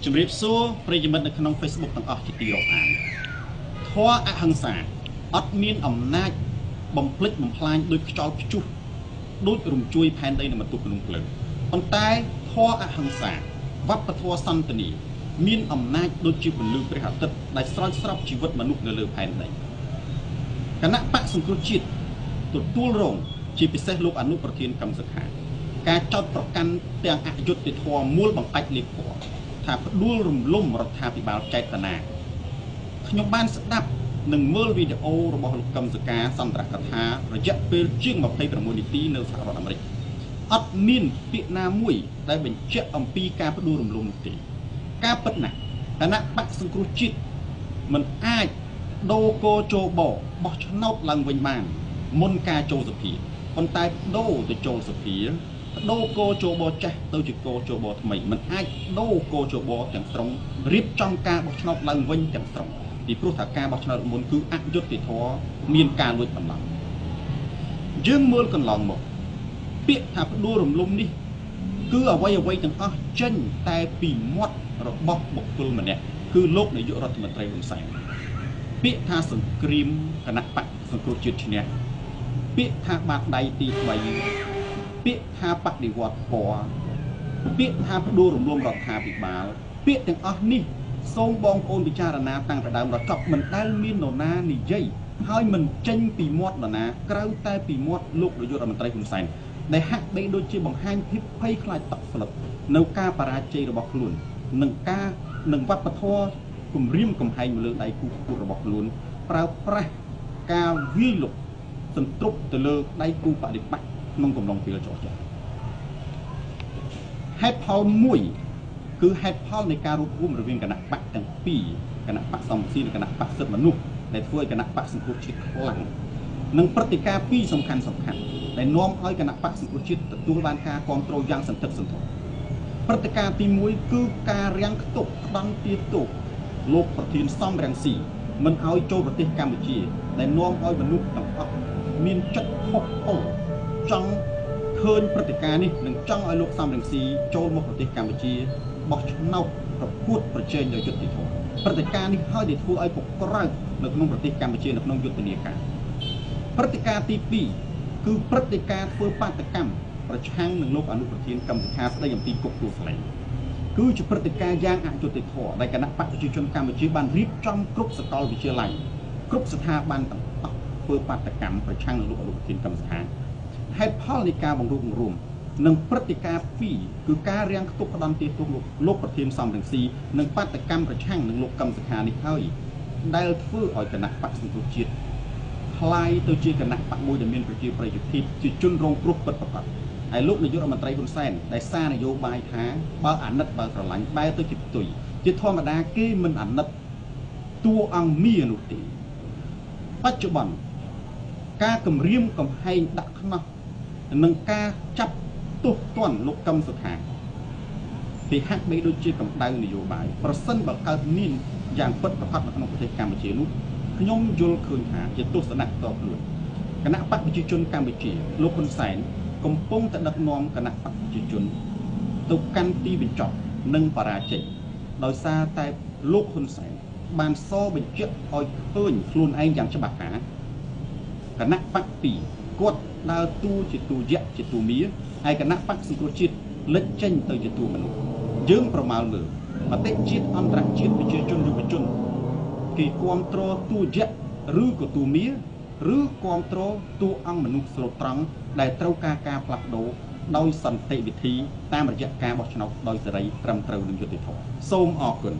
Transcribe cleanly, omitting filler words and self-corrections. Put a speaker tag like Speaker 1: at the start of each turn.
Speaker 1: ជំរាបសួរប្រិយមិត្តនៅក្នុង Facebook ទាំងអស់ជាទីរាប់អានធម៌អហិង្សាអត់មានអំណាចបំភ្លេចបំផ្លាញដោយខ្យល់ព្យុះដូចរំជួយផែនដីនៅបន្ទប់ក្នុងភ្លើងប៉ុន្តែធម៌អហិង្សាវប្បធម៌សន្តិនិកមានអំណាចដូចជាពន្លឺព្រះអាទិត្យដែលស្រោចស្រពជីវិតមនុស្សនៅលើផែនដីគណៈបកសង្គ្រោះជាតិទទួលរងជាពិសេសលោកអនុប្រធានកម្មសខាការចោទប្រកាន់ទាំងអយុត្តិធម៌មូលបង្កាច់លេខពណ៌ថាផ្ដួលរំលំរដ្ឋាភិបាលចេតនាខ្ញុំបានស្ដាប់និងមើលវីដេអូរបស់លោកកឹមសុខាសន្ទរកថារយៈពេលជាង26នាទីនៅសហរដ្ឋអាមេរិកអត់មានពាក្យណាមួយដែលបញ្ជាក់អំពីការផ្ដួលរំលំនោះទេការពិតណាស់គណៈបកសង្គ្រោះជាតិមិនអាចដូរកោចូលបបោះឆ្នោតឡើងវិញបានមុនការចូលសភាប៉ុន្តែដូរទៅចូលសភាដូរកោចូលបចាស់ទៅជាកោចូលបថ្មីមិនអាចដូរកោចូលបទាំងស្រុងរៀបចំការបោះឆ្នោតឡើងវិញទាំងស្រុងពីព្រោះថាការបោះឆ្នោតមុនគឺអយុត្តិធម៌មានការលួចបន្លំយើងមើលកន្លងមកពាក្យថាផ្ដួលរំលំនេះគឺអ្វីទាំងអស់ចេញតែពីមាត់របស់បុគ្គលម្នាក់គឺលោកនាយករដ្ឋមន្ត្រីហ៊ុនសែនពាក្យថាសង្គ្រាមគណៈបកសង្គ្រោះជាតិឈ្នះពាក្យថាបាតដៃទី3ពាក្យថាបដិវត្តពណ៌ពាក្យថាផ្ដួលរំលំរដ្ឋាភិបាលពាក្យទាំងអស់នេះសូមបងប្អូនពិចារណាតាំងពីដើមដល់ចប់មិនដែលមាននរណានិយាយហើយមិនចេញពីមាត់នរណាក្រៅតែពីមាត់លោកនាយករដ្ឋមន្ត្រីហ៊ុនសែនដែលហាក់បីដូចជាបង្ហាញភាពភ័យខ្លាចតក់ស្លុតនៅការបរាជ័យរបស់ខ្លួននិងវប្បធម៌គំរាមកំហែងមកលើដៃគូប្រកួតរបស់ខ្លួនប្រើប្រាស់ការវាយលុកសន្ទ្រប់ទៅលើដៃគូបដិបត្តិក្នុងកំឡុងពេលចោះចាស់ហេតុផលមួយគឺហេតុផលនៃការរួបរวมរវាងគណៈបកទាំងពីរគណៈបកសំស៊ីនិងគណៈបកសិទ្ធិមនុស្សដែលធ្វើឲ្យគណៈបកសង្គ្រោះជាតិខ្លាំងនិងព្រឹត្តិការណ៍ពីរសំខាន់ដែលនាំឲ្យគណៈបកសង្គ្រោះជាតិទទួលបានការគ្រប់គ្រងយ៉ាងសន្តិសន្ធឹកព្រឹត្តិការណ៍ទី1គឺការរាំងខ្ទប់ផ្ដន់ទាទោសលោកប្រធានសំរងស៊ីមិនឲ្យចូលប្រទេសកម្ពុជាដែលនាំឲ្យមនុស្សទាំងអស់មានចិត្តហុកអល់ចង់ឃើញព្រឹត្តិការណ៍នេះនិងចង់ឲ្យលោកសំរងស៊ីចូលមកប្រទេសកម្ពុជាបោះឆ្នោតប្រកួតប្រជែងដោយយុត្តិធម៌ព្រឹត្តិការណ៍នេះហើយដែលធ្វើឲ្យពក្រៅនៅក្នុងប្រទេសកម្ពុជានៅក្នុងយុទ្ធនាការព្រឹត្តិការណ៍ទី2គឺព្រឹត្តិការណ៍ធ្វើបាតកម្មប្រឆាំងនឹងលោកអនុប្រធានកម្មសខាស្ដីអំពីគុកទួលស្លែងគឺជាព្រឹត្តិការណ៍យ៉ាងអយុត្តិធម៌ដែលគណៈបកប្រជាជនកម្ពុជាបានរៀបចំគ្រប់សាកលវិទ្យាល័យគ្រប់ស្ថាប័នទាំងអស់ធ្វើបាតកម្មប្រឆាំងនឹងលោកអនុប្រធានកម្មសខាហេតុផលនៃការបង្រួបបង្រួមនិងព្រឹត្តិការណ៍2គឺការរាំងខ្ទប់ផ្ដន់ទាទោសលោកប្រធានសំរងស៊ីនិងបាតកម្មប្រឆាំងនឹងលោកកឹមសុខានេះហើយដែលធ្វើឲ្យគណៈបកសង្គ្រោះជាតិคล้ายទៅជាគណៈបកមួយដែលមានប្រជាប្រិយភាពជាជនរងគ្រោះពិតប្រាកដហើយលោកនាយករដ្ឋមន្ត្រីហ៊ុនសែនដែលសារនយោបាយថាបើអាណិតបើស្រឡាញ់បែរទៅជាផ្ទុយជាធម្មតាគេមិនអាណិតតួអង្គមានោះទេបច្ចុប្បន្នការគម្រាមកំហែងដាក់ខ្នោះនិងការចាប់ទោសទណ្ឌលោកកឹមសុខាពីហាក់បីដូចជាកម្ដៅនយោបាយប្រសិនបើកើតមានយ៉ាងពិតប្រាកដនៅក្នុងប្រទេសកម្ពុជានោះខ្ញុំយល់ឃើញថាជាទស្សនៈផ្ទាល់ខ្លួនគណៈបកប្រជាជនកម្ពុជាលោកហ៊ុនសែនកំពុងតែដឹកនាំគណៈបកប្រជាជនទៅកាន់ទីបញ្ចប់និងបរាជ័យដោយសារតែលោកហ៊ុនសែនបានសរបញ្ជាក់ឲ្យឃើញខ្លួនឯងយ៉ាងច្បាស់ថាគណៈបកពីគាត់ដើរតួជាតួយៈជាតួមាហើយគណៈបកសង្គ្រោះជាតិលេចចេញទៅជាតួមនុស្សយើងប្រមាលមើលមតិជាតិអន្តរជាតិប្រជាជនយុវជនគេគ្រប់គ្រងតួយៈឬក៏តួមាឬគ្រប់គ្រងតួអង្គមនុស្សស្រុតត្រង់ដែលត្រូវការផ្លាស់ប្ដូរដោយសន្តិវិធីតាមរយៈការបោះឆ្នោតដោយសេរីត្រឹមត្រូវនិងយុត្តិធម៌សូមអរគុណ